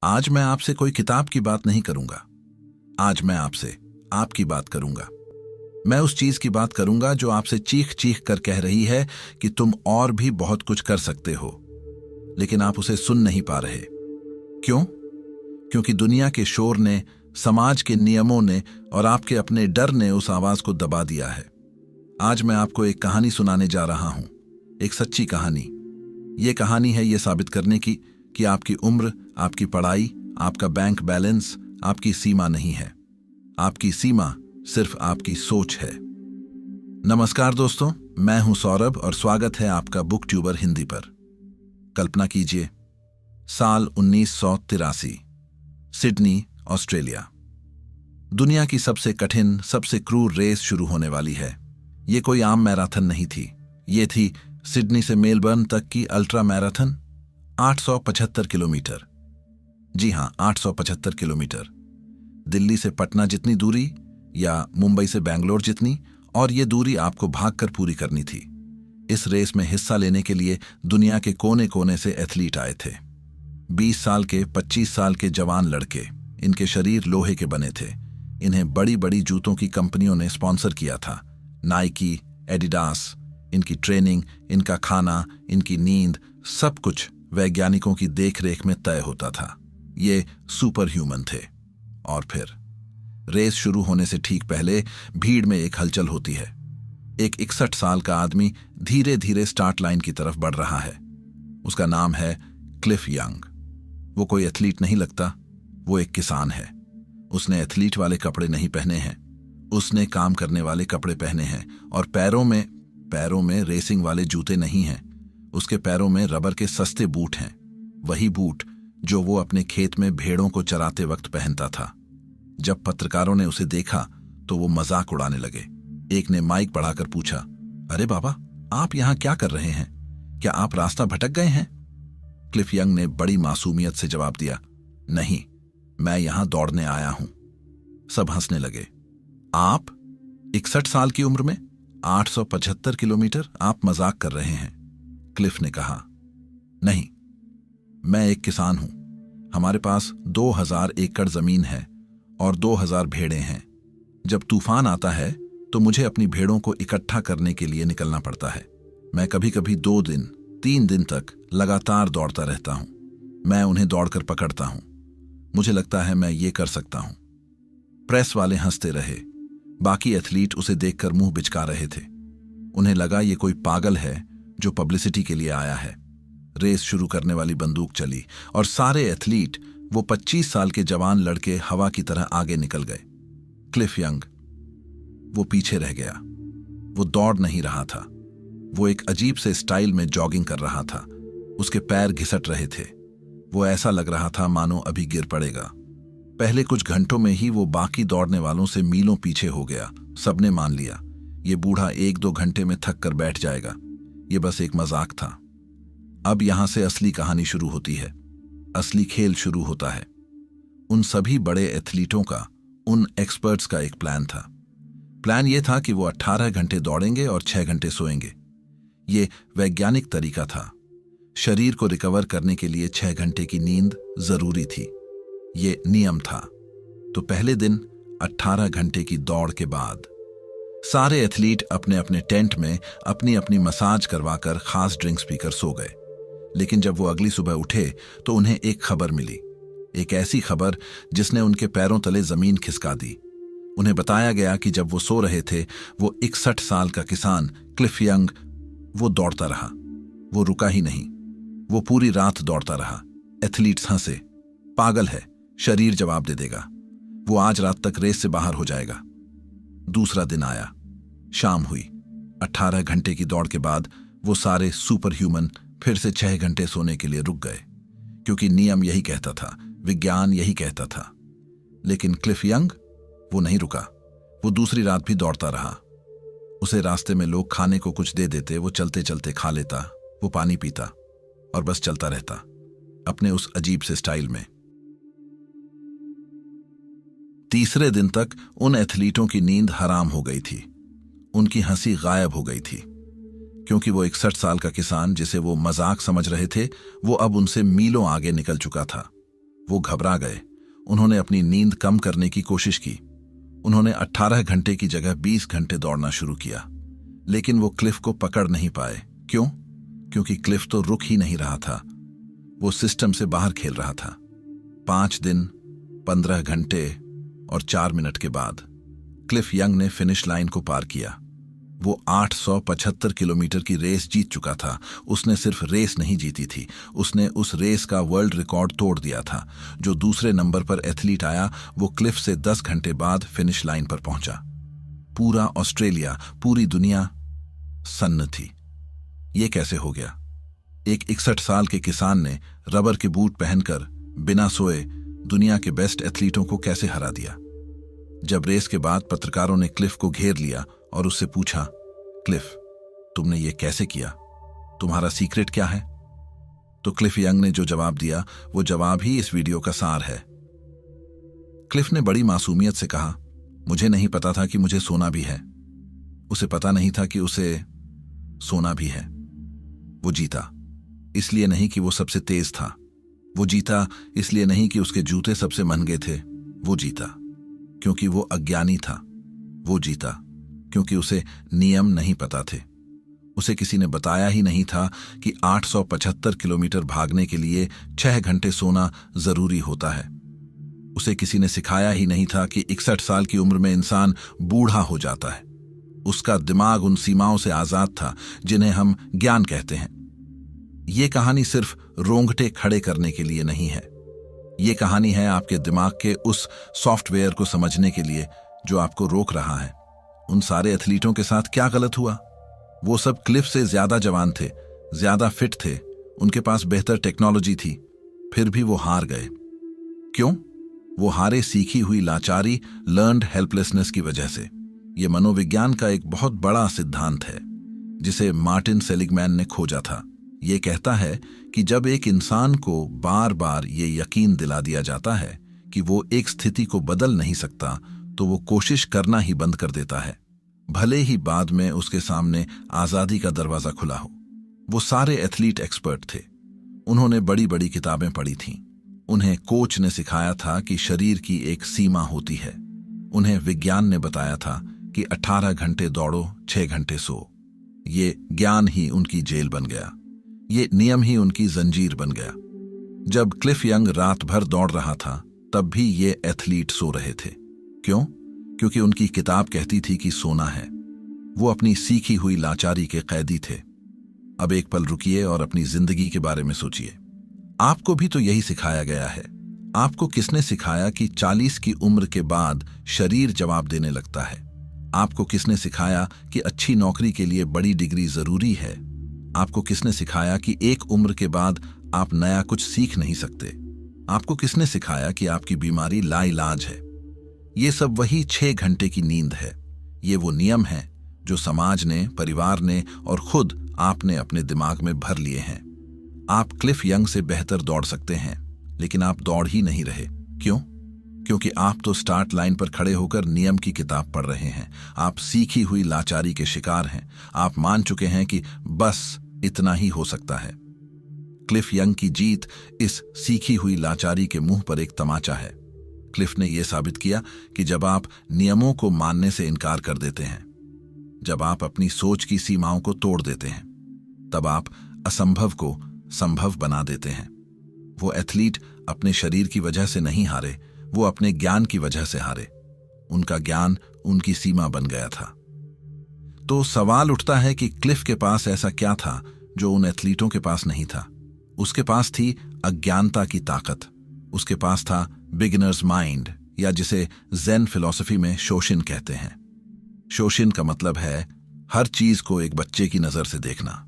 आज मैं आपसे कोई किताब की बात नहीं करूंगा। आज मैं आपसे आपकी बात करूंगा। मैं उस चीज की बात करूंगा जो आपसे चीख चीख कर कह रही है कि तुम और भी बहुत कुछ कर सकते हो, लेकिन आप उसे सुन नहीं पा रहे। क्यों? क्योंकि दुनिया के शोर ने, समाज के नियमों ने और आपके अपने डर ने उस आवाज को दबा दिया है। आज मैं आपको एक कहानी सुनाने जा रहा हूं, एक सच्ची कहानी। ये कहानी है ये साबित करने की कि आपकी उम्र, आपकी पढ़ाई, आपका बैंक बैलेंस आपकी सीमा नहीं है। आपकी सीमा सिर्फ आपकी सोच है। नमस्कार दोस्तों, मैं हूं सौरभ और स्वागत है आपका बुक ट्यूबर हिंदी पर। कल्पना कीजिए, साल 1983, सिडनी, ऑस्ट्रेलिया। दुनिया की सबसे कठिन, सबसे क्रूर रेस शुरू होने वाली है। ये कोई आम मैराथन नहीं थी। ये थी सिडनी से मेलबर्न तक की अल्ट्रा मैराथन, 875 किलोमीटर। जी हां, 875 किलोमीटर। दिल्ली से पटना जितनी दूरी या मुंबई से बेंगलोर जितनी, और ये दूरी आपको भागकर पूरी करनी थी। इस रेस में हिस्सा लेने के लिए दुनिया के कोने कोने से एथलीट आए थे। 20 साल के, 25 साल के जवान लड़के। इनके शरीर लोहे के बने थे। इन्हें बड़ी बड़ी जूतों की कंपनियों ने स्पॉन्सर किया था। Nike, Adidas. इनकी ट्रेनिंग, इनका खाना, इनकी नींद, सब कुछ वैज्ञानिकों की देखरेख में तय होता था। ये सुपर ह्यूमन थे। और फिर रेस शुरू होने से ठीक पहले भीड़ में एक हलचल होती है। एक 61 साल का आदमी धीरे धीरे स्टार्ट लाइन की तरफ बढ़ रहा है। उसका नाम है क्लिफ यंग। वो कोई एथलीट नहीं लगता, वो एक किसान है। उसने एथलीट वाले कपड़े नहीं पहने हैं, उसने काम करने वाले कपड़े पहने हैं। और पैरों में रेसिंग वाले जूते नहीं हैं। उसके पैरों में रबर के सस्ते बूट हैं, वही बूट जो वो अपने खेत में भेड़ों को चराते वक्त पहनता था। जब पत्रकारों ने उसे देखा तो वो मजाक उड़ाने लगे। एक ने माइक बढ़ाकर पूछा, अरे बाबा, आप यहां क्या कर रहे हैं? क्या आप रास्ता भटक गए हैं? क्लिफ यंग ने बड़ी मासूमियत से जवाब दिया, नहीं, मैं यहां दौड़ने आया हूं। सब हंसने लगे। आप 61 साल की उम्र में 875 किलोमीटर? आप मजाक कर रहे हैं। क्लिफ ने कहा, नहीं, मैं एक किसान हूं। हमारे पास 2000 एकड़ जमीन है और 2000 भेड़ें हैं। जब तूफान आता है तो मुझे अपनी भेड़ों को इकट्ठा करने के लिए निकलना पड़ता है। मैं कभी कभी 2 दिन, 3 दिन तक लगातार दौड़ता रहता हूं। मैं उन्हें दौड़कर पकड़ता हूं। मुझे लगता है मैं ये कर सकता हूं। प्रेस वाले हंसते रहे। बाकी एथलीट उसे देखकर मुंह बिचका रहे थे। उन्हें लगा ये कोई पागल है जो पब्लिसिटी के लिए आया है। रेस शुरू करने वाली बंदूक चली और सारे एथलीट, वो 25 साल के जवान लड़के, हवा की तरह आगे निकल गए। क्लिफ यंग, वो पीछे रह गया। वो दौड़ नहीं रहा था, वो एक अजीब से स्टाइल में जॉगिंग कर रहा था। उसके पैर घिसट रहे थे। वो ऐसा लग रहा था मानो अभी गिर पड़ेगा। पहले कुछ घंटों में ही वो बाकी दौड़ने वालों से मीलों पीछे हो गया। सबने मान लिया, ये बूढ़ा 1-2 घंटे में थक कर बैठ जाएगा। ये बस एक मजाक था। अब यहां से असली कहानी शुरू होती है। असली खेल शुरू होता है। उन सभी बड़े एथलीटों का, उन एक्सपर्ट्स का एक प्लान था। प्लान ये था कि वो 18 घंटे दौड़ेंगे और 6 घंटे सोएंगे। ये वैज्ञानिक तरीका था। शरीर को रिकवर करने के लिए 6 घंटे की नींद जरूरी थी। ये नियम था। तो पहले दिन 18 घंटे की दौड़ के बाद सारे एथलीट अपने अपने टेंट में अपनी अपनी मसाज करवाकर खास ड्रिंक्स पीकर सो गए। लेकिन जब वो अगली सुबह उठे तो उन्हें एक खबर मिली। एक ऐसी खबर जिसने उनके पैरों तले जमीन खिसका दी। उन्हें बताया गया कि जब वो सो रहे थे, वो 61 साल का किसान क्लिफ यंग, वो दौड़ता रहा। वो रुका ही नहीं, वो पूरी रात दौड़ता रहा। एथलीट्स हंसे, पागल है, शरीर जवाब दे देगा। वो आज रात तक रेस से बाहर हो जाएगा। दूसरा दिन आया, शाम हुई। 18 घंटे की दौड़ के बाद वो सारे सुपर ह्यूमन फिर से 6 घंटे सोने के लिए रुक गए, क्योंकि नियम यही कहता था, विज्ञान यही कहता था। लेकिन क्लिफ यंग, वो नहीं रुका। वो दूसरी रात भी दौड़ता रहा। उसे रास्ते में लोग खाने को कुछ दे देते, वो चलते चलते खा लेता, वो पानी पीता और बस चलता रहता अपने उस अजीब से स्टाइल में। तीसरे दिन तक उन एथलीटों की नींद हराम हो गई थी। उनकी हंसी गायब हो गई थी, क्योंकि वो 61 साल का किसान जिसे वो मजाक समझ रहे थे, वो अब उनसे मीलों आगे निकल चुका था। वो घबरा गए। उन्होंने अपनी नींद कम करने की कोशिश की। उन्होंने 18 घंटे की जगह 20 घंटे दौड़ना शुरू किया, लेकिन वो क्लिफ को पकड़ नहीं पाए। क्यों? क्योंकि क्लिफ तो रुक ही नहीं रहा था। वो सिस्टम से बाहर खेल रहा था। 5 दिन, 15 घंटे और 4 मिनट के बाद क्लिफ यंग ने फिनिश लाइन को पार किया। वो 875 किलोमीटर की रेस जीत चुका था। उसने सिर्फ रेस नहीं जीती थी, उसने उस रेस का वर्ल्ड रिकॉर्ड तोड़ दिया था। जो दूसरे नंबर पर एथलीट आया, वो क्लिफ से 10 घंटे बाद फिनिश लाइन पर पहुंचा। पूरा ऑस्ट्रेलिया, पूरी दुनिया सन्न थी। ये कैसे हो गया? एक 61 साल के किसान ने रबर के बूट पहनकर बिना सोए दुनिया के बेस्ट एथलीटों को कैसे हरा दिया? जब रेस के बाद पत्रकारों ने क्लिफ को घेर लिया और उससे पूछा, क्लिफ, तुमने ये कैसे किया? तुम्हारा सीक्रेट क्या है? तो क्लिफ यंग ने जो जवाब दिया, वो जवाब ही इस वीडियो का सार है। क्लिफ ने बड़ी मासूमियत से कहा, मुझे नहीं पता था कि मुझे सोना भी है। उसे पता नहीं था कि उसे सोना भी है। वो जीता इसलिए नहीं कि वो सबसे तेज था। वो जीता इसलिए नहीं कि उसके जूते सबसे महंगे थे। वो जीता क्योंकि वो अज्ञानी था। वो जीता क्योंकि उसे नियम नहीं पता थे। उसे किसी ने बताया ही नहीं था कि 875 किलोमीटर भागने के लिए 6 घंटे सोना जरूरी होता है। उसे किसी ने सिखाया ही नहीं था कि 61 साल की उम्र में इंसान बूढ़ा हो जाता है। उसका दिमाग उन सीमाओं से आजाद था जिन्हें हम ज्ञान कहते हैं। ये कहानी सिर्फ रोंगटे खड़े करने के लिए नहीं है। ये कहानी है आपके दिमाग के उस सॉफ्टवेयर को समझने के लिए जो आपको रोक रहा है। उन सारे एथलीटों के साथ क्या गलत हुआ? वो सब क्लिफ से ज्यादा जवान थे, ज्यादा फिट थे, उनके पास बेहतर टेक्नोलॉजी थी, फिर भी वो हार गए। क्यों? वो हारे सीखी हुई लाचारी, लर्न्ड हेल्पलेसनेस की वजह से। ये मनोविज्ञान का एक बहुत बड़ा सिद्धांत है जिसे मार्टिन सेलिगमैन ने खोजा था। ये कहता है कि जब एक इंसान को बार बार ये यकीन दिला दिया जाता है कि वो एक स्थिति को बदल नहीं सकता, तो वो कोशिश करना ही बंद कर देता है, भले ही बाद में उसके सामने आजादी का दरवाजा खुला हो। वो सारे एथलीट एक्सपर्ट थे। उन्होंने बड़ी बड़ी किताबें पढ़ी थीं। उन्हें कोच ने सिखाया था कि शरीर की एक सीमा होती है। उन्हें विज्ञान ने बताया था कि 18 घंटे दौड़ो, 6 घंटे सो। ये ज्ञान ही उनकी जेल बन गया। ये नियम ही उनकी जंजीर बन गया। जब क्लिफ यंग रात भर दौड़ रहा था, तब भी ये एथलीट सो रहे थे। क्यों? क्योंकि उनकी किताब कहती थी कि सोना है। वो अपनी सीखी हुई लाचारी के कैदी थे। अब एक पल रुकिए और अपनी जिंदगी के बारे में सोचिए। आपको भी तो यही सिखाया गया है। आपको किसने सिखाया कि 40 की उम्र के बाद शरीर जवाब देने लगता है? आपको किसने सिखाया कि अच्छी नौकरी के लिए बड़ी डिग्री जरूरी है? आपको किसने सिखाया कि एक उम्र के बाद आप नया कुछ सीख नहीं सकते? आपको किसने सिखाया कि आपकी बीमारी लाइलाज है? ये सब वही 6 घंटे की नींद है। ये वो नियम है जो समाज ने, परिवार ने और खुद आपने अपने दिमाग में भर लिए हैं। आप क्लिफ यंग से बेहतर दौड़ सकते हैं, लेकिन आप दौड़ ही नहीं रहे। क्यों? क्योंकि आप तो स्टार्ट लाइन पर खड़े होकर नियम की किताब पढ़ रहे हैं। आप सीखी हुई लाचारी के शिकार हैं। आप मान चुके हैं कि बस इतना ही हो सकता है। क्लिफ यंग की जीत इस सीखी हुई लाचारी के मुंह पर एक तमाचा है। क्लिफ ने यह साबित किया कि जब आप नियमों को मानने से इनकार कर देते हैं, जब आप अपनी सोच की सीमाओं को तोड़ देते हैं, तब आप असंभव को संभव बना देते हैं। वो एथलीट अपने शरीर की वजह से नहीं हारे, वो अपने ज्ञान की वजह से हारे। उनका ज्ञान उनकी सीमा बन गया था। तो सवाल उठता है कि क्लिफ के पास ऐसा क्या था जो उन एथलीटों के पास नहीं था? उसके पास थी अज्ञानता की ताकत। उसके पास था बिगिनर्स माइंड, या जिसे ज़ेन फिलॉसफी में शोशिन कहते हैं। शोशिन का मतलब है हर चीज को एक बच्चे की नजर से देखना।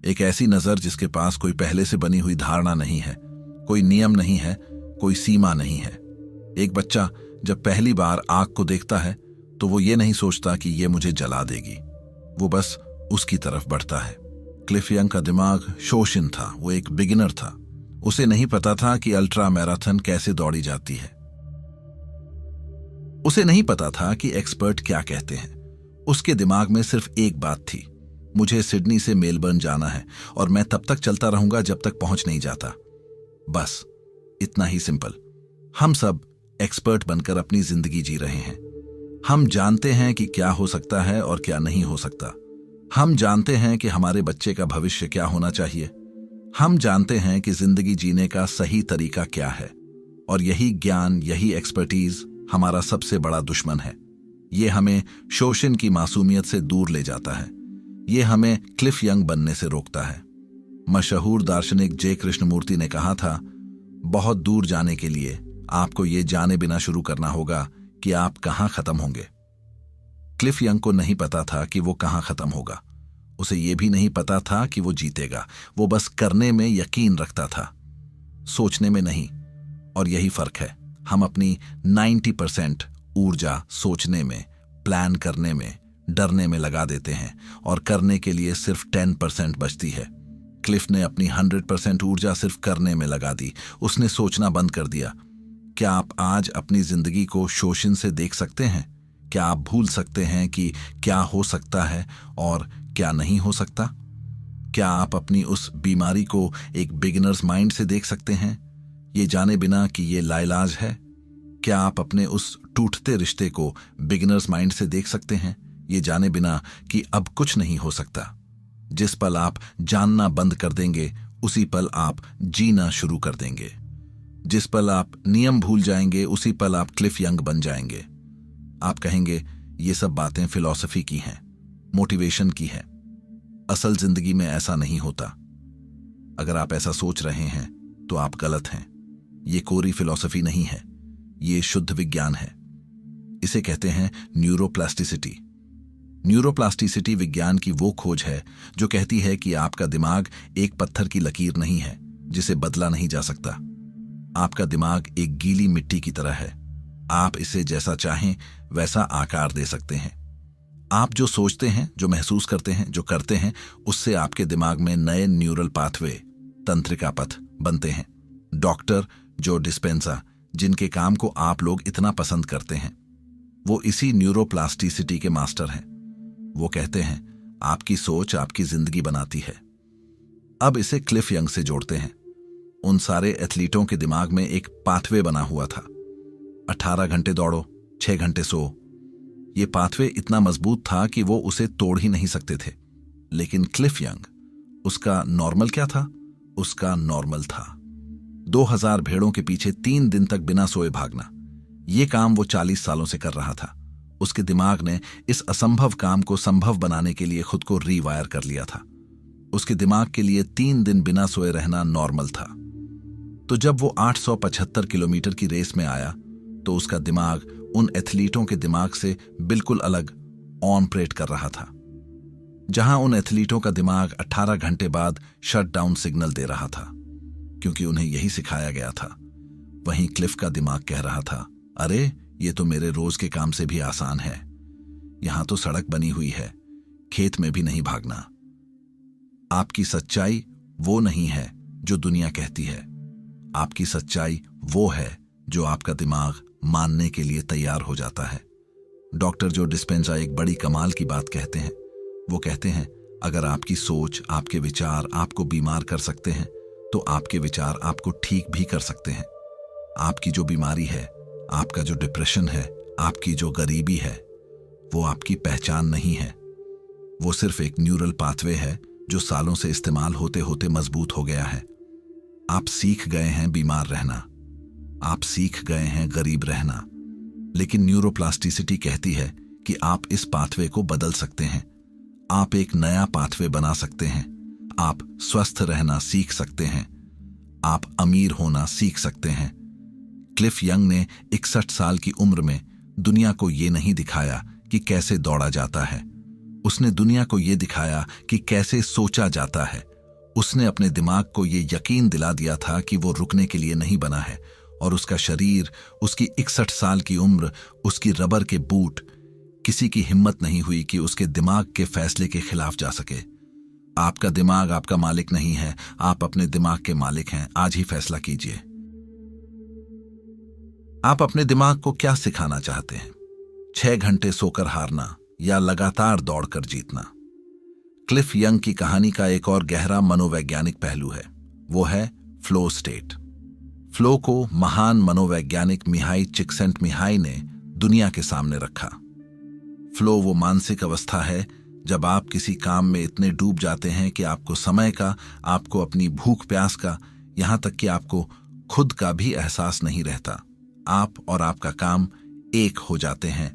एक ऐसी नजर जिसके पास कोई पहले से बनी हुई धारणा नहीं है, कोई नियम नहीं है, कोई सीमा नहीं है। एक बच्चा जब पहली बार आग को देखता है तो वो ये नहीं सोचता कि ये मुझे जला देगी, वो बस उसकी तरफ बढ़ता है। क्लिफ यंग का दिमाग शोशिन था। वो एक बिगिनर था। उसे नहीं पता था कि अल्ट्रा मैराथन कैसे दौड़ी जाती है। उसे नहीं पता था कि एक्सपर्ट क्या कहते हैं। उसके दिमाग में सिर्फ एक बात थी, मुझे सिडनी से मेलबर्न जाना है और मैं तब तक चलता रहूंगा जब तक पहुंच नहीं जाता। बस इतना ही सिंपल। हम सब एक्सपर्ट बनकर अपनी जिंदगी जी रहे हैं। हम जानते हैं कि क्या हो सकता है और क्या नहीं हो सकता। हम जानते हैं कि हमारे बच्चे का भविष्य क्या होना चाहिए। हम जानते हैं कि जिंदगी जीने का सही तरीका क्या है। और यही ज्ञान, यही एक्सपर्टीज हमारा सबसे बड़ा दुश्मन है। ये हमें शोषण की मासूमियत से दूर ले जाता है। ये हमें क्लिफ यंग बनने से रोकता है। मशहूर दार्शनिक जे कृष्णमूर्ति ने कहा था, बहुत दूर जाने के लिए आपको ये जाने बिना शुरू करना होगा कि आप कहां खत्म होंगे। क्लिफ यंग को नहीं पता था कि वो कहां खत्म होगा। उसे ये भी नहीं पता था कि वो जीतेगा। वो बस करने में यकीन रखता था, सोचने में नहीं। और यही फर्क है। हम अपनी 90% ऊर्जा सोचने में, प्लान करने में, डरने में लगा देते हैं और करने के लिए सिर्फ 10% बचती है। क्लिफ ने अपनी 100% ऊर्जा सिर्फ करने में लगा दी। उसने सोचना बंद कर दिया। क्या आप आज अपनी जिंदगी को शोषण से देख सकते हैं? क्या आप भूल सकते हैं कि क्या हो सकता है और क्या नहीं हो सकता? क्या आप अपनी उस बीमारी को एक बिगिनर्स माइंड से देख सकते हैं, ये जाने बिना कि ये लाइलाज है? क्या आप अपने उस टूटते रिश्ते को बिगिनर्स माइंड से देख सकते हैं, ये जाने बिना कि अब कुछ नहीं हो सकता? जिस पल आप जानना बंद कर देंगे, उसी पल आप जीना शुरू कर देंगे। जिस पल आप नियम भूल जाएंगे, उसी पल आप क्लिफ यंग बन जाएंगे। आप कहेंगे ये सब बातें फिलॉसफी की हैं, मोटिवेशन की हैं। असल जिंदगी में ऐसा नहीं होता। अगर आप ऐसा सोच रहे हैं तो आप गलत हैं। ये कोरी फिलॉसफी नहीं है, ये शुद्ध विज्ञान है। इसे कहते हैं न्यूरोप्लास्टिसिटी। न्यूरोप्लास्टिसिटी विज्ञान की वो खोज है जो कहती है कि आपका दिमाग एक पत्थर की लकीर नहीं है जिसे बदला नहीं जा सकता। आपका दिमाग एक गीली मिट्टी की तरह है। आप इसे जैसा चाहें वैसा आकार दे सकते हैं। आप जो सोचते हैं, जो महसूस करते हैं, जो करते हैं, उससे आपके दिमाग में नए न्यूरल पाथवे, तंत्रिका पथ बनते हैं। डॉक्टर जो डिस्पेंजा, जिनके काम को आप लोग इतना पसंद करते हैं, वो इसी न्यूरोप्लास्टिसिटी के मास्टर हैं। वो कहते हैं आपकी सोच आपकी जिंदगी बनाती है। अब इसे क्लिफ यंग से जोड़ते हैं। उन सारे एथलीटों के दिमाग में एक पाथवे बना हुआ था। 18 घंटे दौड़ो, 6 घंटे सो। ये पाथवे इतना मजबूत था कि वो उसे तोड़ ही नहीं सकते थे। लेकिन क्लिफ यंग, उसका नॉर्मल क्या था? उसका नॉर्मल था 2000 भेड़ों के पीछे 3 दिन तक बिना सोए भागना। ये काम वो 40 सालों से कर रहा था। उसके दिमाग ने इस असंभव काम को संभव बनाने के लिए खुद को रीवायर कर लिया था। उसके दिमाग के लिए 3 दिन बिना सोए रहना नॉर्मल था। तो जब वो 875 किलोमीटर की रेस में आया तो उसका दिमाग उन एथलीटों के दिमाग से बिल्कुल अलग ऑपरेट कर रहा था। जहां उन एथलीटों का दिमाग 18 घंटे बाद शटडाउन सिग्नल दे रहा था, क्योंकि उन्हें यही सिखाया गया था, वहीं क्लिफ का दिमाग कह रहा था, अरे ये तो मेरे रोज के काम से भी आसान है। यहां तो सड़क बनी हुई है, खेत में भी नहीं भागना। आपकी सच्चाई वो नहीं है जो दुनिया कहती है। आपकी सच्चाई वो है जो आपका दिमाग मानने के लिए तैयार हो जाता है। डॉक्टर जो डिस्पेंजा एक बड़ी कमाल की बात कहते हैं। वो कहते हैं अगर आपकी सोच, आपके विचार आपको बीमार कर सकते हैं तो आपके विचार आपको ठीक भी कर सकते हैं। आपकी जो बीमारी है, आपका जो डिप्रेशन है, आपकी जो गरीबी है, वो आपकी पहचान नहीं है। वो सिर्फ एक न्यूरल पाथवे है जो सालों से इस्तेमाल होते होते मजबूत हो गया है। आप सीख गए हैं बीमार रहना, आप सीख गए हैं गरीब रहना, लेकिन न्यूरोप्लास्टिसिटी कहती है कि आप इस पाथवे को बदल सकते हैं। आप एक नया पाथवे बना सकते हैं। आप स्वस्थ रहना सीख सकते हैं। आप अमीर होना सीख सकते हैं। क्लिफ यंग ने 61 साल की उम्र में दुनिया को ये नहीं दिखाया कि कैसे दौड़ा जाता है। उसने दुनिया को ये दिखाया कि कैसे सोचा जाता है। उसने अपने दिमाग को ये यकीन दिला दिया था कि वो रुकने के लिए नहीं बना है, और उसका शरीर, उसकी 61 साल की उम्र, उसकी रबर के बूट, किसी की हिम्मत नहीं हुई कि उसके दिमाग के फैसले के खिलाफ जा सके। आपका दिमाग आपका मालिक नहीं है, आप अपने दिमाग के मालिक हैं। आज ही फैसला कीजिए। आप अपने दिमाग को क्या सिखाना चाहते हैं? 6 घंटे सोकर हारना या लगातार दौड़कर जीतना? क्लिफ यंग की कहानी का एक और गहरा मनोवैज्ञानिक पहलू है, वो है फ्लो स्टेट। फ्लो को महान मनोवैज्ञानिक मिहाई चिक्सेंटमिहाई ने दुनिया के सामने रखा। फ्लो वो मानसिक अवस्था है जब आप किसी काम में इतने डूब जाते हैं कि आपको समय का, आपको अपनी भूख प्यास का, यहां तक कि आपको खुद का भी एहसास नहीं रहता। आप और आपका काम एक हो जाते हैं।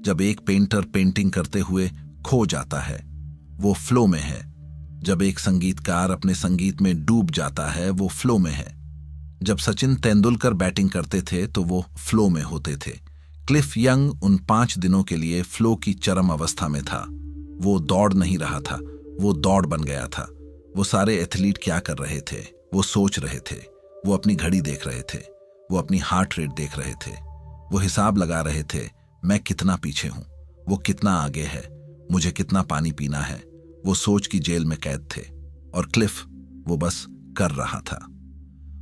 जब एक पेंटर पेंटिंग करते हुए खो जाता है, वो फ्लो में है। जब एक संगीतकार अपने संगीत में डूब जाता है, वो फ्लो में है। जब सचिन तेंदुलकर बैटिंग करते थे तो वो फ्लो में होते थे। क्लिफ यंग उन 5 दिनों के लिए फ्लो की चरम अवस्था में था। वो दौड़ नहीं रहा था, वो दौड़ बन गया था। वो सारे एथलीट क्या कर रहे थे, वो सोच रहे थे। वो अपनी घड़ी देख रहे थे, वो अपनी हार्ट रेट देख रहे थे। वो हिसाब लगा रहे थे, मैं कितना पीछे हूं, वो कितना आगे है, मुझे कितना पानी पीना है। वो सोच की जेल में कैद थे और क्लिफ वो बस कर रहा था।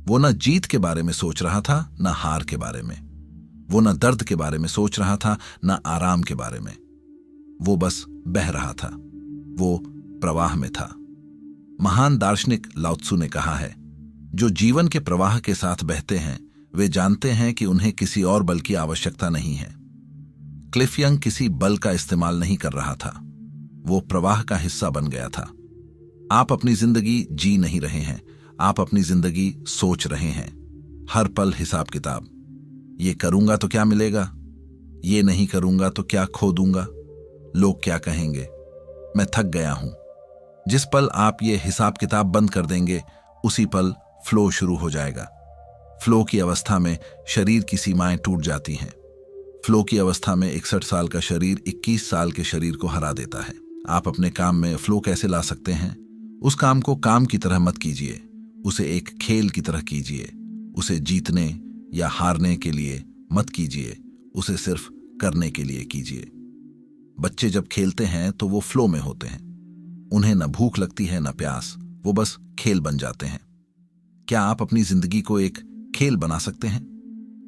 वो न जीत के बारे में सोच रहा था, न हार के बारे में। वो न दर्द के बारे में सोच रहा था, न आराम के बारे में। वो बस बह रहा था, वो प्रवाह में था। महान दार्शनिक लाओ त्सु ने कहा है, जो जीवन के प्रवाह के साथ बहते हैं वे जानते हैं कि उन्हें किसी और बल की आवश्यकता नहीं है। क्लिफ यंग किसी बल का इस्तेमाल नहीं कर रहा था, वो प्रवाह का हिस्सा बन गया था। आप अपनी जिंदगी जी नहीं रहे हैं, आप अपनी जिंदगी सोच रहे हैं। हर पल हिसाब किताब। ये करूंगा तो क्या मिलेगा, ये नहीं करूंगा तो क्या खो दूंगा, लोग क्या कहेंगे, मैं थक गया हूं। जिस पल आप ये हिसाब किताब बंद कर देंगे, उसी पल फ्लो शुरू हो जाएगा। फ्लो की अवस्था में शरीर की सीमाएं टूट जाती हैं। फ्लो की अवस्था में 61 साल का शरीर 21 साल के शरीर को हरा देता है। आप अपने काम में फ्लो कैसे ला सकते हैं? उस काम को काम की तरह मत कीजिए, उसे एक खेल की तरह कीजिए। उसे जीतने या हारने के लिए मत कीजिए, उसे सिर्फ करने के लिए कीजिए। बच्चे जब खेलते हैं तो वो फ्लो में होते हैं। उन्हें न भूख लगती है न प्यास, वो बस खेल बन जाते हैं। क्या आप अपनी जिंदगी को एक खेल बना सकते हैं?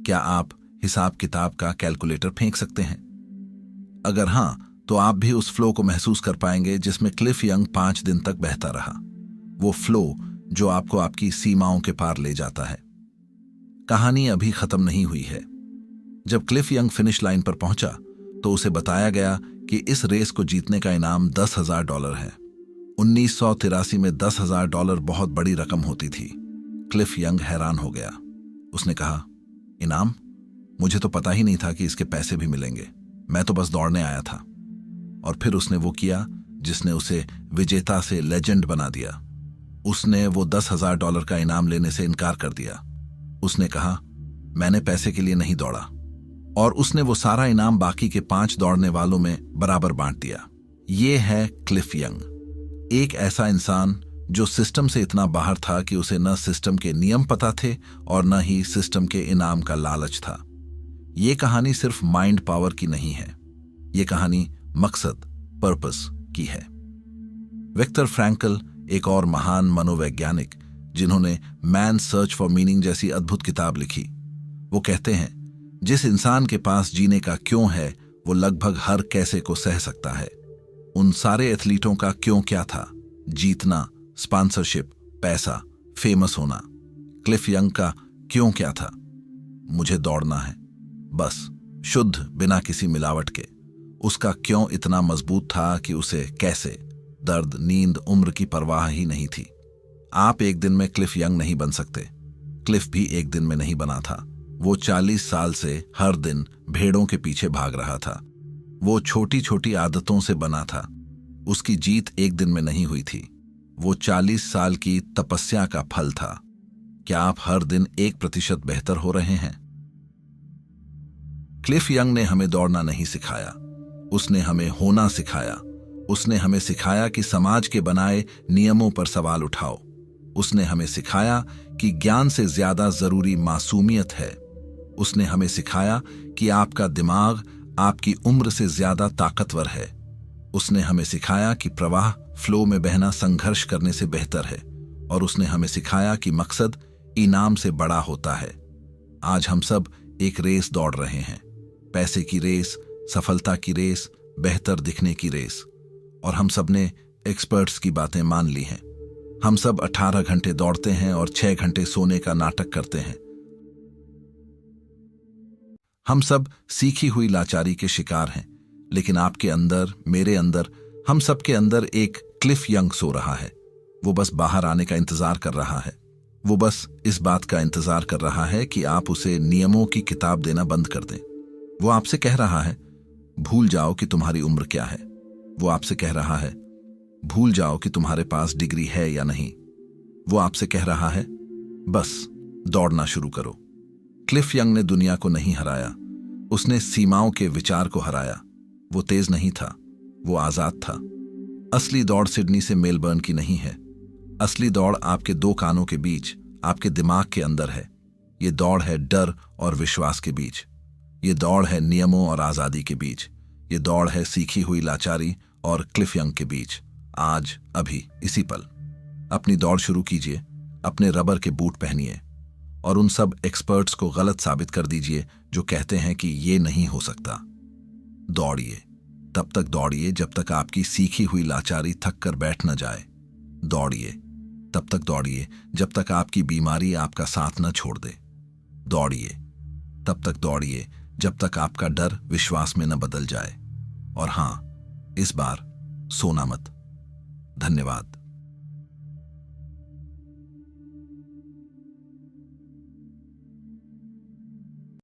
क्या आप हिसाब किताब का कैलकुलेटर फेंक सकते हैं? अगर हां, तो आप भी उस फ्लो को महसूस कर पाएंगे जिसमें क्लिफ यंग 5 दिन तक बहता रहा। वो फ्लो जो आपको आपकी सीमाओं के पार ले जाता है। कहानी अभी खत्म नहीं हुई है। जब क्लिफ यंग फिनिश लाइन पर पहुंचा तो उसे बताया गया कि इस रेस को जीतने का इनाम $10,000 है। 1983 में $10,000 बहुत बड़ी रकम होती थी। क्लिफ यंग हैरान हो गया। उसने कहा, इनाम? मुझे तो पता ही नहीं था कि इसके पैसे भी मिलेंगे। मैं तो बस दौड़ने आया था। और फिर उसने वो किया जिसने उसे विजेता से लेजेंड बना दिया। उसने वो $10,000 का इनाम लेने से इनकार कर दिया। उसने कहा, मैंने पैसे के लिए नहीं दौड़ा। और उसने वो सारा इनाम बाकी के 5 दौड़ने वालों में बराबर बांट दिया। ये है क्लिफ यंग, एक ऐसा इंसान जो सिस्टम से इतना बाहर था कि उसे न सिस्टम के नियम पता थे और न ही सिस्टम के इनाम का लालच था। ये कहानी सिर्फ माइंड पावर की नहीं है, ये कहानी मकसद, पर्पस की है। विक्टर फ्रैंकल एक और महान मनोवैज्ञानिक जिन्होंने मैन सर्च फॉर मीनिंग जैसी अद्भुत किताब लिखी, वो कहते हैं, जिस इंसान के पास जीने का क्यों है वो लगभग हर कैसे को सह सकता है। उन सारे एथलीटों का क्यों क्या था? जीतना, स्पॉन्सरशिप, पैसा, फेमस होना। क्लिफ यंग का क्यों क्या था? मुझे दौड़ना है, बस, शुद्ध, बिना किसी मिलावट के। उसका क्यों इतना मजबूत था कि उसे कैसे, दर्द, नींद, उम्र की परवाह ही नहीं थी। आप एक दिन में क्लिफ यंग नहीं बन सकते। क्लिफ भी एक दिन में नहीं बना था। वो 40 साल से हर दिन भेड़ों के पीछे भाग रहा था। वो छोटी छोटी आदतों से बना था। उसकी जीत एक दिन में नहीं हुई थी। वो 40 साल की तपस्या का फल था। क्या आप हर दिन 1% बेहतर हो रहे हैं? क्लिफ यंग ने हमें दौड़ना नहीं सिखाया, उसने हमें होना सिखाया। उसने हमें सिखाया कि समाज के बनाए नियमों पर सवाल उठाओ। उसने हमें सिखाया कि ज्ञान से ज्यादा जरूरी मासूमियत है। उसने हमें सिखाया कि आपका दिमाग आपकी उम्र से ज्यादा ताकतवर है। उसने हमें सिखाया कि प्रवाह, फ्लो में बहना संघर्ष करने से बेहतर है। और उसने हमें सिखाया कि मकसद इनाम से बड़ा होता है। आज हम सब एक रेस दौड़ रहे हैं, पैसे की रेस, सफलता की रेस, बेहतर दिखने की रेस। और हम सब ने एक्सपर्ट्स की बातें मान ली हैं। हम सब 18 घंटे दौड़ते हैं और 6 घंटे सोने का नाटक करते हैं। हम सब सीखी हुई लाचारी के शिकार हैं, लेकिन आपके अंदर, मेरे अंदर, हम सबके अंदर एक क्लिफ यंग सो रहा है। वो बस बाहर आने का इंतजार कर रहा है। वो बस इस बात का इंतजार कर रहा है कि आप उसे नियमों की किताब देना बंद कर दें। वो आपसे कह रहा है, भूल जाओ कि तुम्हारी उम्र क्या है। वो आपसे कह रहा है, भूल जाओ कि तुम्हारे पास डिग्री है या नहीं। वो आपसे कह रहा है, बस दौड़ना शुरू करो। क्लिफ यंग ने दुनिया को नहीं हराया, उसने सीमाओं के विचार को हराया। वो तेज नहीं था, वो आजाद था। असली दौड़ सिडनी से मेलबर्न की नहीं है। असली दौड़ आपके दो कानों के बीच, आपके दिमाग के अंदर है। ये दौड़ है डर और विश्वास के बीच। ये दौड़ है नियमों और आजादी के बीच। ये दौड़ है सीखी हुई लाचारी और क्लिफ यंग के बीच। आज, अभी, इसी पल अपनी दौड़ शुरू कीजिए। अपने रबर के बूट पहनिए और उन सब एक्सपर्ट्स को गलत साबित कर दीजिए जो कहते हैं कि ये नहीं हो सकता। दौड़िए, तब तक दौड़िए जब तक आपकी सीखी हुई लाचारी थक कर बैठ न जाए। दौड़िए, तब तक दौड़िए जब तक आपकी बीमारी आपका साथ न छोड़ दे। दौड़िए, तब तक दौड़िए जब तक आपका डर विश्वास में न बदल जाए। और हाँ, इस बार सोना मत। धन्यवाद।